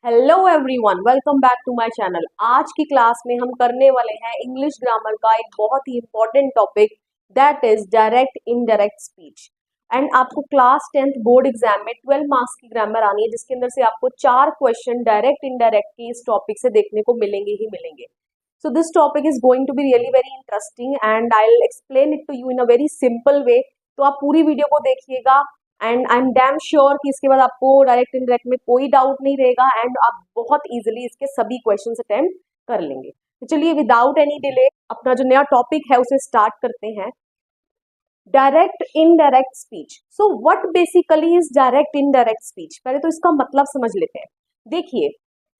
Hello everyone, welcome back to my channel. आज की class में हम करने वाले हैं इंग्लिश ग्रामर का एक बहुत ही important topic, that is direct indirect speech. And आपको क्लास 10th बोर्ड एग्जाम में 12 मार्क्स की ग्रामर आनी है, जिसके अंदर से आपको 4 क्वेश्चन डायरेक्ट इनडायरेक्ट के इस टॉपिक से देखने को मिलेंगे ही मिलेंगे। So this topic is going to be really very interesting and I will explain it to you in a very simple way. तो आप पूरी वीडियो को देखिएगा and I am damn sure कि इसके बाद आपको डायरेक्ट इनडायरेक्ट में कोई डाउट नहीं रहेगा एंड आप बहुत इजीली इसके सभी क्वेश्चंस अटेम्प्ट कर लेंगे। तो चलिए विदाउट एनी डिले अपना जो नया टॉपिक है उसे स्टार्ट करते हैं। Direct indirect speech. So what basically is direct indirect speech? पहले तो इसका मतलब समझ लेते हैं। देखिए,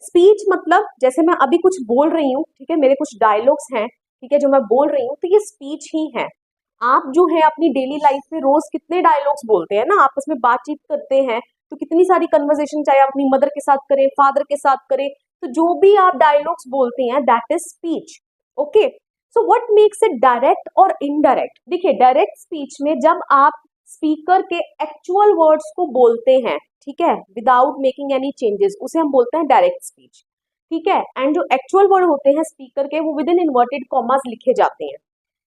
स्पीच मतलब जैसे मैं अभी कुछ बोल रही हूँ, ठीक है, मेरे कुछ डायलॉग्स हैं, ठीक है, जो मैं बोल रही हूँ, तो ये स्पीच ही है। आप जो है अपनी डेली लाइफ में रोज कितने डायलॉग्स बोलते हैं ना, आपस में बातचीत करते हैं, तो कितनी सारी कन्वर्सेशन, चाहे आप अपनी मदर के साथ करें, फादर के साथ करें, तो जो भी आप डायलॉग्स बोलते हैं that is speech. Okay, so what makes it direct और इनडायरेक्ट? देखिए, डायरेक्ट स्पीच में जब आप स्पीकर के एक्चुअल वर्ड्स को बोलते हैं, ठीक है, विदाउट मेकिंग एनी चेंजेस, उसे हम बोलते हैं डायरेक्ट स्पीच। ठीक है, एंड जो एक्चुअल वर्ड होते हैं स्पीकर के, वो विद इन इन्वर्टेड कॉमास लिखे जाते हैं।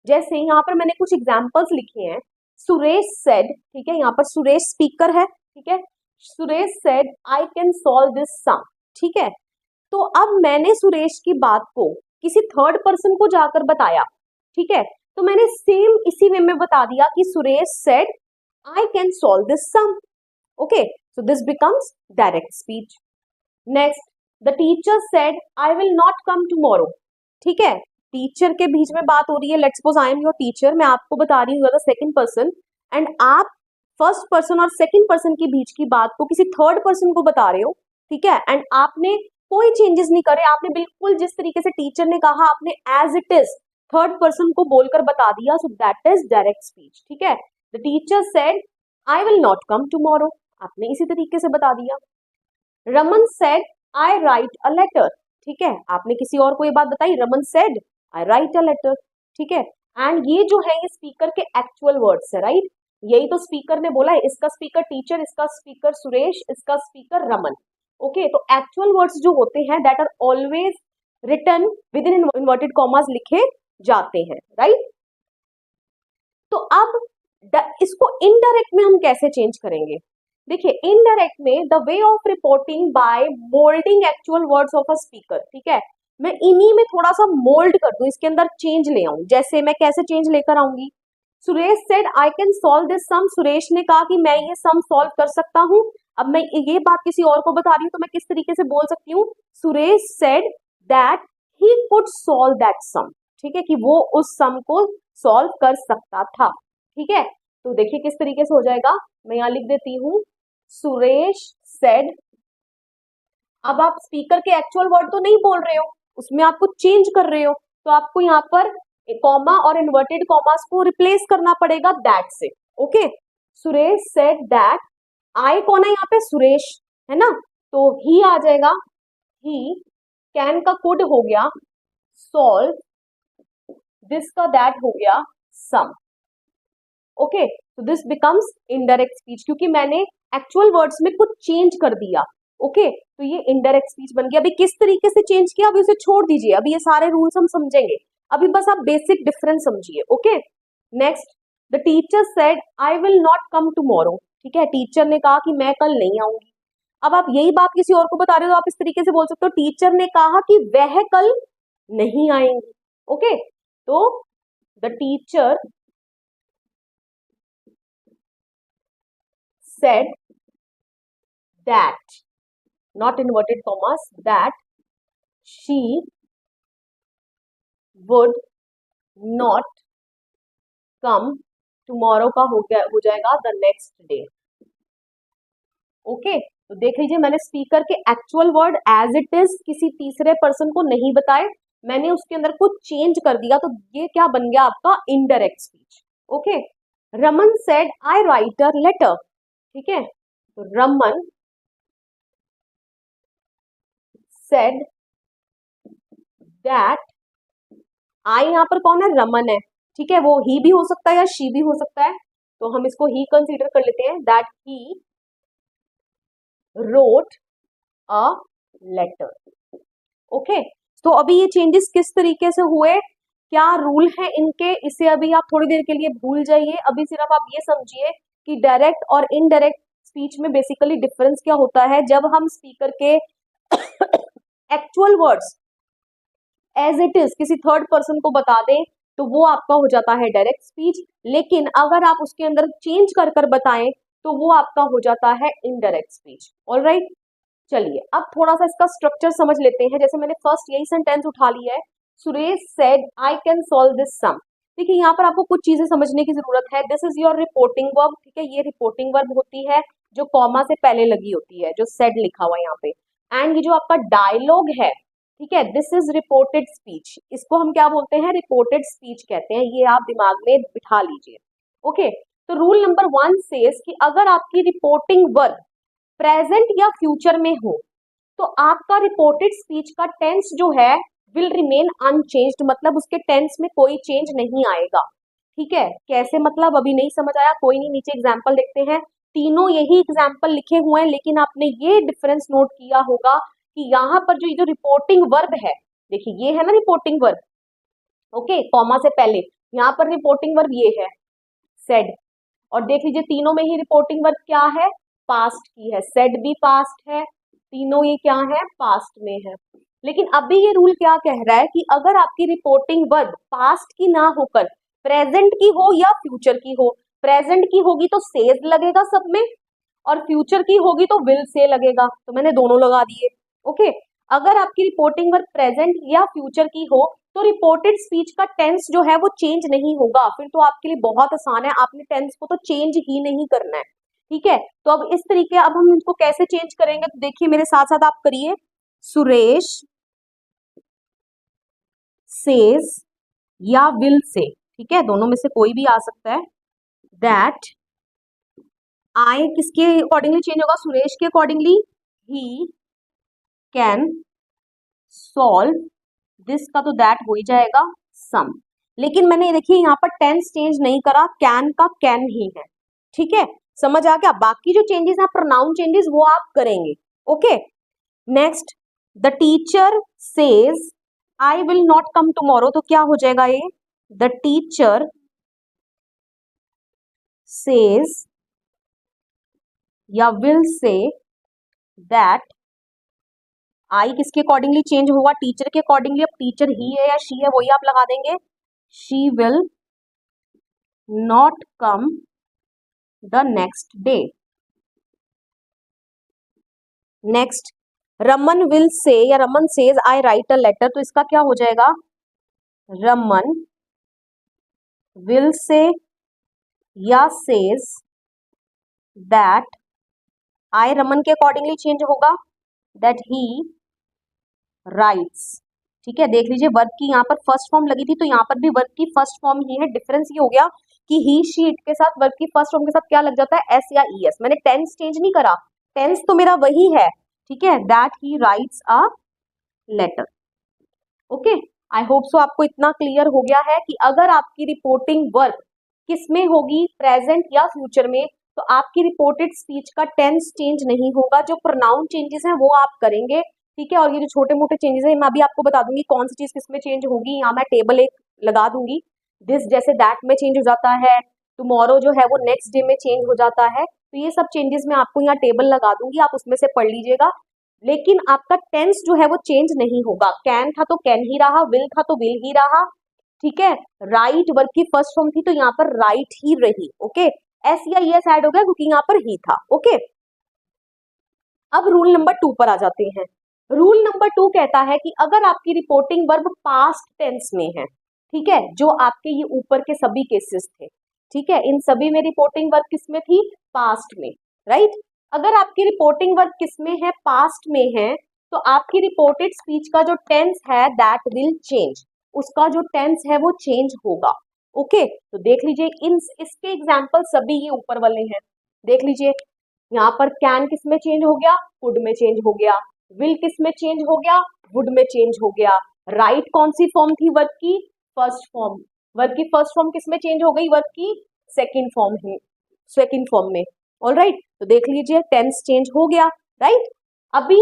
जैसे यहाँ पर मैंने कुछ एग्जाम्पल्स लिखे हैं। सुरेश सेड, ठीक है, यहाँ पर सुरेश स्पीकर है, ठीक है, Suresh said I can solve this sum, ठीक है। तो अब मैंने सुरेश की बात को किसी थर्ड पर्सन को जाकर बताया, ठीक है, तो मैंने सेम इसी वे में बता दिया कि Suresh said I can solve this sum. Okay, so this becomes direct speech. Next, the teacher said I will not come tomorrow, ठीक है, टीचर के बीच में बात हो रही है। Let's suppose I am your teacher, मैं आपको बता रही हूँ सेकंड पर्सन, एंड आप फर्स्ट पर्सन और सेकंड पर्सन के बीच की बात को किसी थर्ड पर्सन को बता रहे हो, ठीक है, एंड आपने कोई चेंजेस नहीं करे, आपने बिल्कुल जिस तरीके से टीचर ने कहा आपने as it is third person को बोलकर बता दिया, so that is direct speech. ठीक है, the teacher said I will not come tomorrow, आपने इसी तरीके से बता दिया। Raman said I write a letter, ठीक है, आपने किसी और को ये बात बताई, Raman said I write a letter, ठीक है, एंड ये जो है ये स्पीकर के एक्चुअल वर्ड्स है, राइट, यही तो स्पीकर ने बोला है, इसका स्पीकर टीचर, इसका स्पीकर सुरेश, इसका स्पीकर रमन। ओके, तो एक्चुअल वर्ड्स जो होते हैं that are always written with in inverted commas लिखे जाते हैं, राइट। तो अब इसको इनडायरेक्ट में हम कैसे चेंज करेंगे? देखिए, इनडायरेक्ट में the way of reporting by molding actual words of a speaker, ठीक है, मैं इन्हीं में थोड़ा सा मोल्ड कर दूं, इसके अंदर चेंज ले आऊं। जैसे मैं कैसे चेंज लेकर आऊंगी? Suresh said I can solve this sum, Suresh ने कहा कि मैं ये सम सॉल्व कर सकता हूं। अब मैं ये बात किसी और को बता रही हूं, तो मैं किस तरीके से बोल सकती हूँ? Suresh said that he could solve that sum, ठीक है, कि वो उस सम को सॉल्व कर सकता था। ठीक है, तो देखिए किस तरीके से हो जाएगा, मैं यहां लिख देती हूँ सुरेश सेड। अब आप स्पीकर के एक्चुअल वर्ड तो नहीं बोल रहे हो, उसमें आप कुछ चेंज कर रहे हो, तो आपको यहाँ पर कॉमा और इन्वर्टेड कॉमास को रिप्लेस करना पड़ेगा दैट से। ओके, सुरेश सेड दैट, आई कौन है यहाँ पे? सुरेश है ना, तो ही आ जाएगा, ही, कैन का कुड हो गया, सॉल्व, दिस का दैट हो गया, सम। ओके, तो दिस बिकम्स इनडायरेक्ट स्पीच, क्योंकि मैंने एक्चुअल वर्ड्स में कुछ चेंज कर दिया। ओके, तो ये इनडायरेक्ट स्पीच बन गया। अभी किस तरीके से चेंज किया, अभी उसे छोड़ दीजिए, अभी ये सारे रूल्स हम समझेंगे, अभी बस आप बेसिक डिफरेंस समझिए। Okay, next, the teacher said I will not come tomorrow, ठीक है, टीचर ने कहा कि मैं कल नहीं आऊंगी। अब आप यही बात किसी और को बता रहे हो, तो आप इस तरीके से बोल सकते हो, टीचर ने कहा कि वह कल नहीं आएंगी। ओके, तो the teacher said that, not inverted commas, that she would not come tomorrow का हो जाएगा the next day। ओके, तो देख लीजिए, मैंने स्पीकर के actual word as it is किसी तीसरे पर्सन को नहीं बताए, मैंने उसके अंदर कुछ चेंज कर दिया, तो ये क्या बन गया आपका? Indirect speech. Okay, Raman said I write a letter, ठीक है, तो रमन सेड दैट, आई यहाँ पर कौन है? रमन है, ठीक है, वो ही भी हो सकता है या शी भी हो सकता है, तो हम इसको ही कंसीडर कर लेते हैं, that he wrote a letter. Okay, तो अभी ये चेंजेस किस तरीके से हुए, क्या रूल है इनके, इसे अभी आप थोड़ी देर के लिए भूल जाइए। अभी सिर्फ आप ये समझिए कि डायरेक्ट और इनडायरेक्ट स्पीच में बेसिकली डिफरेंस क्या होता है। जब हम स्पीकर के actual words as it is किसी थर्ड पर्सन को बता दें तो वो आपका हो जाता है डायरेक्ट स्पीच, लेकिन अगर आप उसके अंदर चेंज कर कर बताएं तो वो आपका हो जाता है इनडायरेक्ट स्पीच। ऑलराइट, चलिए अब थोड़ा सा इसका स्ट्रक्चर समझ लेते हैं। जैसे मैंने फर्स्ट यही सेंटेंस उठा लिया है, Suresh said I can solve this sum. देखिए यहाँ पर आपको कुछ चीजें समझने की जरूरत है। This is your reporting verb, ठीक है, ये रिपोर्टिंग वर्ब होती है जो कॉमा से पहले लगी होती है, जो सेड लिखा हुआ है यहाँ पे। एंड ये जो आपका डायलॉग है, ठीक है, दिस इज रिपोर्टेड स्पीच, इसको हम क्या बोलते हैं, रिपोर्टेड स्पीच कहते हैं। ये आप दिमाग में बिठा लीजिए। ओके, तो रूल नंबर 1 सेज कि अगर आपकी रिपोर्टिंग वर्ब प्रेजेंट या फ्यूचर में हो तो आपका रिपोर्टेड स्पीच का टेंस जो है विल रिमेन अनचेंज्ड, मतलब उसके टेंस में कोई चेंज नहीं आएगा। ठीक है, कैसे मतलब अभी नहीं समझ आया, कोई नहीं, नीचे एग्जाम्पल देखते हैं। तीनों यही एग्जाम्पल लिखे हुए हैं, लेकिन आपने ये डिफरेंस नोट किया होगा कि यहाँ पर जो रिपोर्टिंग वर्ब है, देखिए ये है ना रिपोर्टिंग वर्ब, ओके, कॉमा से पहले, यहाँ पर रिपोर्टिंग वर्ब ये है सेड, और देख लीजिए तीनों में ही रिपोर्टिंग वर्ब क्या है, पास्ट की है, सेड भी पास्ट है, तीनों ये क्या है, पास्ट में है। लेकिन अभी ये रूल क्या कह रहा है कि अगर आपकी रिपोर्टिंग वर्ब पास्ट की ना होकर प्रेजेंट की हो या फ्यूचर की हो, प्रेजेंट की होगी तो सेज लगेगा सब में, और फ्यूचर की होगी तो विल से लगेगा, तो मैंने दोनों लगा दिए। ओके, अगर आपकी रिपोर्टिंग वर्ब प्रेजेंट या फ्यूचर की हो तो रिपोर्टेड स्पीच का टेंस जो है वो चेंज नहीं होगा, फिर तो आपके लिए बहुत आसान है, आपने टेंस को तो चेंज ही नहीं करना है। ठीक है, तो अब इस तरीके अब हम इनको कैसे चेंज करेंगे, तो देखिए मेरे साथ साथ आप करिए, सुरेश सेज या विल से, ठीक है, दोनों में से कोई भी आ सकता है, दैट आई किसके अकॉर्डिंगली चेंज होगा, सुरेश के accordingly, he can solve this का तो दैट हो ही जाएगा सम। लेकिन मैंने देखिए यहाँ पर टेंस चेंज नहीं करा, कैन का कैन ही है। ठीक है, समझ आ गया, बाकी जो चेंजेस है प्रोनाउन चेंजेस वो आप करेंगे। Okay, next, the teacher says I will not come tomorrow, तो क्या हो जाएगा ये, द टीचर सेज या विल से दैट, आई किसके अकॉर्डिंगली चेंज हुआ, टीचर के अकॉर्डिंगली। अब टीचर ही है या शी है वही आप लगा देंगे, she will not come the next day. Next, Raman will say या Raman says I write a letter, तो इसका क्या हो जाएगा, रमन विल से या सेज दैट, आई रमन के अकॉर्डिंगली चेंज होगा, दैट ही राइट्स। ठीक है, देख लीजिए वर्ब की यहाँ पर फर्स्ट फॉर्म लगी थी तो यहाँ पर भी वर्ब की फर्स्ट फॉर्म ही है। डिफरेंस ये हो गया कि ही शी इट के साथ वर्ब की फर्स्ट फॉर्म के साथ क्या लग जाता है, एस या ई एस। मैंने टेंस चेंज नहीं करा, टेंस तो मेरा वही है। ठीक है, that he writes a letter. Okay, I hope so आपको इतना क्लियर हो गया है कि अगर आपकी रिपोर्टिंग वर्ब किस में होगी, प्रेजेंट या फ्यूचर में, तो आपकी रिपोर्टेड स्पीच का टेंस चेंज नहीं होगा, जो प्रोनाउन चेंजेस हैं वो आप करेंगे। ठीक है, और ये जो छोटे मोटे चेंजेस हैं मैं अभी आपको बता दूंगी कौन सी चीज किसमें चेंज होगी, यहाँ मैं टेबल एक लगा दूंगी। दिस जैसे दैट में चेंज हो जाता है, टुमारो जो है वो नेक्स्ट डे में चेंज हो जाता है, तो ये सब चेंजेस मैं आपको यहाँ टेबल लगा दूंगी, आप उसमें से पढ़ लीजिएगा। लेकिन आपका टेंस जो है वो चेंज नहीं होगा, कैन था तो कैन ही रहा, विल था तो विल ही रहा। ठीक है, राइट वर्ब की फर्स्ट फॉर्म थी तो यहाँ पर राइट ही रही। ओके, एस या एस ऐड हो गया क्योंकि यहाँ पर ही था। ओके, अब रूल नंबर 2 पर आ जाते हैं। रूल नंबर 2 कहता है कि अगर आपकी रिपोर्टिंग वर्ब पास्ट टेंस में है, ठीक है, जो आपके ये ऊपर के सभी केसेस थे, ठीक है, इन सभी में रिपोर्टिंग वर्ब किस में थी, पास्ट में, राइट। अगर आपकी रिपोर्टिंग वर्ब किस में है, पास्ट में है, तो आपकी रिपोर्टेड स्पीच का जो टेंस है दैट विल चेंज, उसका जो टेंस है वो चेंज होगा। ओके, तो देख लीजिए इन इसके एग्जाम्पल सभी ये ऊपर वाले हैं। देख लीजिए यहाँ पर कैन किस में चेंज हो गया, कुड में चेंज हो गया, विल किस में चेंज हो गया, वुड में चेंज हो गया, राइट कौन सी फॉर्म थी वर्ब की, फर्स्ट फॉर्म, वर्ब की फर्स्ट फॉर्म किस में चेंज हो गई, वर्ब की सेकंड फॉर्म है, सेकंड फॉर्म में। ऑल राइट, तो देख लीजिए टेंस चेंज हो गया, राइट। अभी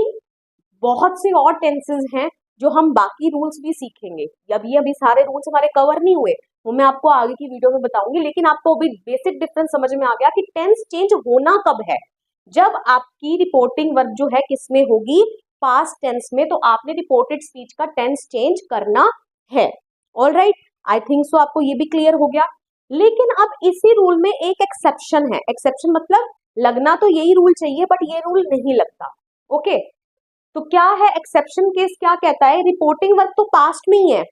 बहुत से और टेंसेज हैं जो हम बाकी रूल्स भी सीखेंगे। अभी सारे रूल्स हमारे कवर नहीं हुए, वो मैं आपको आगे की वीडियो में बताऊंगी, लेकिन आपको अभी बेसिक डिफरेंस समझ में आ गया कि टेंस चेंज होना कब है। जब आपकी रिपोर्टिंग वर्ब जो है किसमें होगी, पास्ट टेंस में, तो आपने रिपोर्टेड स्पीच का टेंस चेंज करना है। ऑलराइट, आई थिंक सो आपको ये भी क्लियर हो गया। लेकिन अब इसी रूल में एक एक्सेप्शन है। एक्सेप्शन मतलब लगना तो यही रूल चाहिए बट ये रूल नहीं लगता। ओके, तो क्या है एक्सेप्शन केस, क्या कहता है, रिपोर्टिंग वर्ब तो पास्ट में ही है,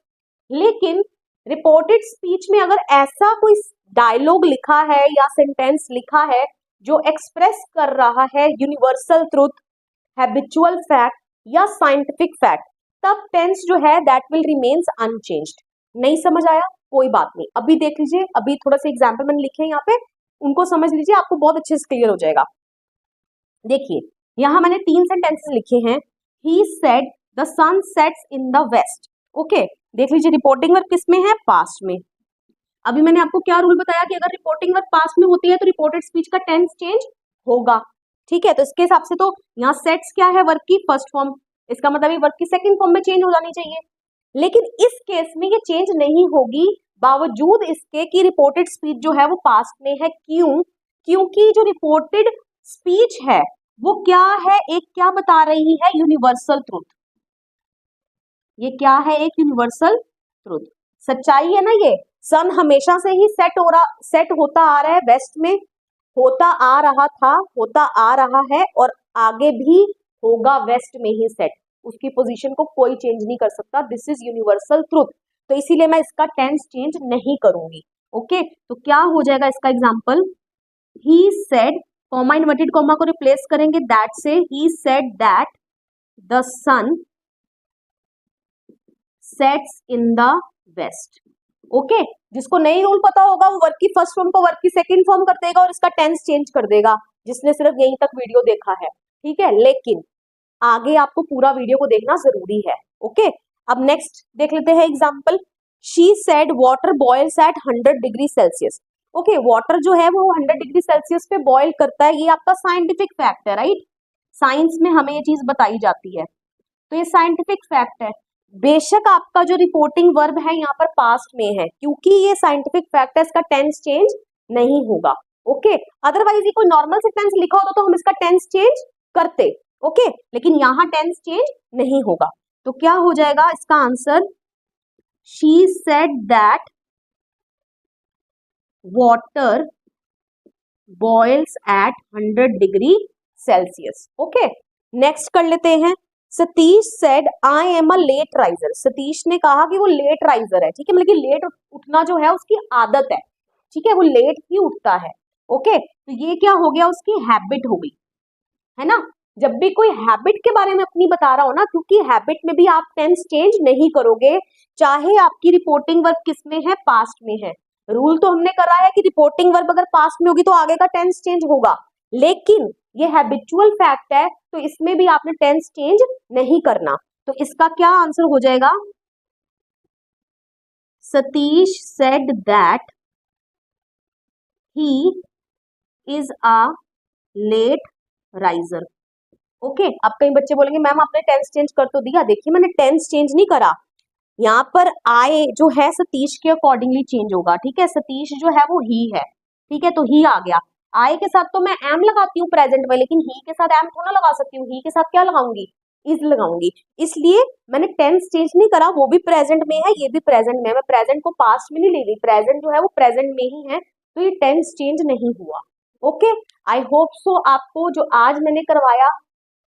लेकिन रिपोर्टेड स्पीच में अगर ऐसा कोई डायलॉग लिखा है या सेंटेंस लिखा है जो एक्सप्रेस कर रहा है यूनिवर्सल ट्रुथ, हैबिचुअल फैक्ट या साइंटिफिक फैक्ट, तब टेंस जो है दैट विल रिमेन्स अनचेंज्ड। नहीं समझ आया, कोई बात नहीं, अभी देख लीजिए, अभी थोड़ा सा एग्जाम्पल मैंने लिखे हैं यहाँ पे, उनको समझ लीजिए, आपको बहुत अच्छे से क्लियर हो जाएगा। देखिए यहाँ मैंने 3 सेंटेंसेस लिखे हैं। He said the sun sets in the west. Okay, देख लीजिए रिपोर्टिंग वर्ब किसमें है, पास्ट में। अभी मैंने आपको क्या रूल बताया कि अगर रिपोर्टिंग वर्ब पास्ट में होती है तो रिपोर्टेड स्पीच का टेंस चेंज होगा। ठीक है, तो इसके हिसाब से तो यहाँ सेट्स क्या है, वर्ब की फर्स्ट फॉर्म, इसका मतलब ये वर्ब की सेकंड फॉर्म में चेंज हो जानी चाहिए। लेकिन इस केस में ये चेंज नहीं होगी, बावजूद इसके कि रिपोर्टेड स्पीच जो है वो पास्ट में है। क्यों? क्योंकि जो रिपोर्टेड स्पीच है वो क्या है, एक क्या बता रही है, यूनिवर्सल ट्रुथ। ये क्या है, एक यूनिवर्सल ट्रुथ, सच्चाई है ना। ये सन हमेशा से ही सेट होता आ रहा है वेस्ट में, होता आ रहा था, होता आ रहा है और आगे भी होगा वेस्ट में ही सेट। उसकी पोजीशन को कोई चेंज नहीं कर सकता। This is universal truth. तो इसीलिए मैं इसका टेंस चेंज नहीं करूंगी। ओके, तो क्या हो जाएगा इसका example, he said, comma inverted comma को रिप्लेस करेंगे दैट से, he said that the sun sets in the west. Okay, जिसको नई रूल पता होगा वो वर्ब की फर्स्ट फॉर्म को वर्ब की सेकंड फॉर्म कर देगा और इसका टेंस चेंज कर देगा, जिसने सिर्फ यहीं तक वीडियो देखा है। ठीक है, लेकिन आगे आपको पूरा वीडियो को देखना जरूरी है। ओके, अब नेक्स्ट देख लेते हैं example. She said water boils at 100 degree Celsius. Okay, water जो है वो 100 डिग्री सेल्सियस पे बॉयल करता है, ये आपका साइंटिफिक फैक्ट है, राइट। साइंस में हमें ये चीज बताई जाती है, तो ये साइंटिफिक फैक्ट है। बेशक आपका जो रिपोर्टिंग वर्ब है यहाँ पर पास्ट में है, क्योंकि ये साइंटिफिक फैक्ट है, इसका टेंस चेंज नहीं होगा। ओके, अदरवाइज ये कोई नॉर्मल सेंटेंस लिखा होता तो हम इसका टेंस चेंज करते। ओके, लेकिन यहाँ टेंस चेंज नहीं होगा। तो क्या हो जाएगा इसका answer, she said that water boils at 100 degree Celsius. Okay, next कर लेते हैं। Satish said I am a late riser. Satish ने कहा कि वो लेट राइजर है। ठीक है, मतलब कि लेट उठना जो है उसकी आदत है। ठीक है, वो लेट ही उठता है। ओके, तो ये क्या हो गया, उसकी हैबिट हो गई, है ना। जब भी कोई हैबिट के बारे में अपनी बता रहा हो ना, क्योंकि हैबिट में भी आप टेंस चेंज नहीं करोगे, चाहे आपकी रिपोर्टिंग वर्ब किसमें है, पास्ट में है। रूल तो हमने करा है कि रिपोर्टिंग वर्ब अगर पास्ट में होगी तो आगे का टेंस चेंज होगा, लेकिन ये हैबिचुअल फैक्ट है तो इसमें भी आपने टेंस चेंज नहीं करना। तो इसका क्या आंसर हो जाएगा, Satish said that he is a late riser. Okay, अब कई बच्चे बोलेंगे मैम आपने टेंस चेंज कर तो दिया। देखिए मैंने टेंस चेंज नहीं करा, यहाँ पर आए जो है सतीश के अकॉर्डिंगली चेंज होगा। ठीक है, सतीश जो है वो ही है। ठीक है, तो ही आ गया। आए के साथ तो मैं एम लगाती हूँ प्रेजेंट में, लेकिन ही के साथ एम थोड़ा लगा सकती हूँ, ही के साथ क्या लगाऊंगी, इज लगाऊंगी। इसलिए मैंने टेंस चेंज नहीं करा, वो भी प्रेजेंट में है, ये भी प्रेजेंट में है। मैं प्रेजेंट को पास्ट में नहीं ले रही, प्रेजेंट जो है वो प्रेजेंट में ही है, तो ये टेंस चेंज नहीं हुआ। ओके, आई होप सो आपको जो आज मैंने करवाया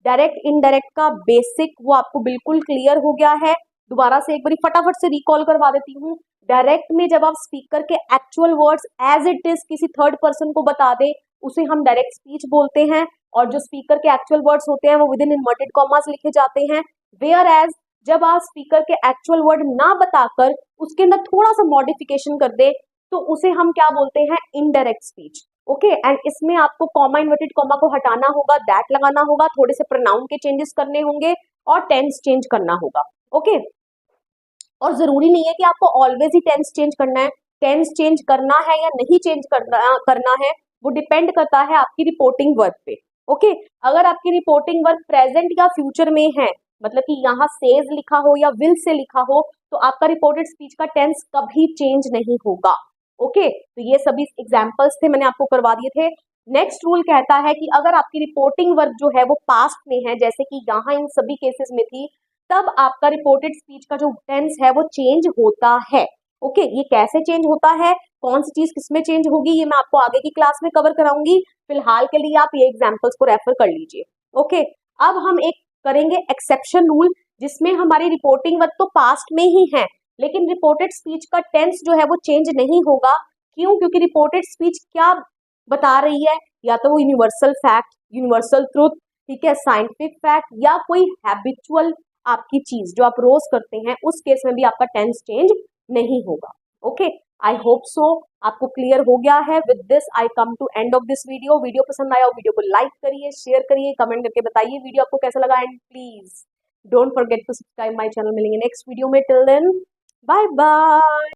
डायरेक्ट इनडायरेक्ट का बेसिक वो आपको बिल्कुल क्लियर हो गया है। दोबारा से एक बार फटाफट से रिकॉल करवा देती हूँ। डायरेक्ट में जब आप स्पीकर के actual words as it is किसी थर्ड पर्सन को बता दे, उसे हम डायरेक्ट स्पीच बोलते हैं। और जो स्पीकर के एक्चुअल वर्ड्स होते हैं वो विद इन इन्वर्टेड कॉमास लिखे जाते हैं। वेयर एज जब आप स्पीकर के एक्चुअल वर्ड ना बताकर उसके अंदर थोड़ा सा मॉडिफिकेशन कर दे तो उसे हम क्या बोलते हैं, इनडायरेक्ट स्पीच। ओके, एंड इसमें आपको कॉमा इन्वर्टेड कॉमा को हटाना होगा, दैट लगाना होगा, थोड़े से प्रोनाउन के चेंजेस करने होंगे और टेंस चेंज करना होगा। ओके, और जरूरी नहीं है कि आपको ऑलवेज ही टेंस चेंज करना है। टेंस चेंज करना है या नहीं चेंज करना है वो डिपेंड करता है आपकी रिपोर्टिंग वर्ब पे। ओके, अगर आपकी रिपोर्टिंग वर्ब प्रेजेंट या फ्यूचर में है मतलब कि यहाँ सेज लिखा हो या विल से लिखा हो तो आपका रिपोर्टेड स्पीच का टेंस कभी चेंज नहीं होगा। ओके, तो ये सभी एग्जाम्पल्स थे, मैंने आपको करवा दिए थे। नेक्स्ट रूल कहता है कि अगर आपकी रिपोर्टिंग वर्ब जो है वो पास्ट में है, जैसे कि यहाँ इन सभी केसेस में थी, तब आपका रिपोर्टेड स्पीच का जो टेंस है वो चेंज होता है। ओके, ये कैसे चेंज होता है, कौन सी चीज किसमें चेंज होगी, ये मैं आपको आगे की क्लास में कवर कराऊंगी। फिलहाल के लिए आप ये एग्जाम्पल्स को रेफर कर लीजिए। ओके, अब हम एक करेंगे एक्सेप्शन रूल, जिसमें हमारी रिपोर्टिंग वर्ब तो पास्ट में ही है, लेकिन रिपोर्टेड स्पीच का टेंस जो है वो चेंज नहीं होगा। क्यों? क्योंकि रिपोर्टेड स्पीच क्या बता रही है, या तो वो यूनिवर्सल फैक्ट, यूनिवर्सल ट्रुथ, ठीक है, साइंटिफिक फैक्ट, या कोई हैबिचुअल आपकी चीज जो आप रोज करते हैं, उस केस में भी आपका टेंस चेंज नहीं होगा। ओके, आई होप सो आपको क्लियर हो गया है। With this I come to end of this video. Video पसंद आया हो वीडियो को लाइक करिए, शेयर करिए, कमेंट करके बताइए वीडियो आपको कैसा लगा, and please don't forget to subscribe my channel. मिलेंगे नेक्स्ट वीडियो में, टिल देन बाय बाय।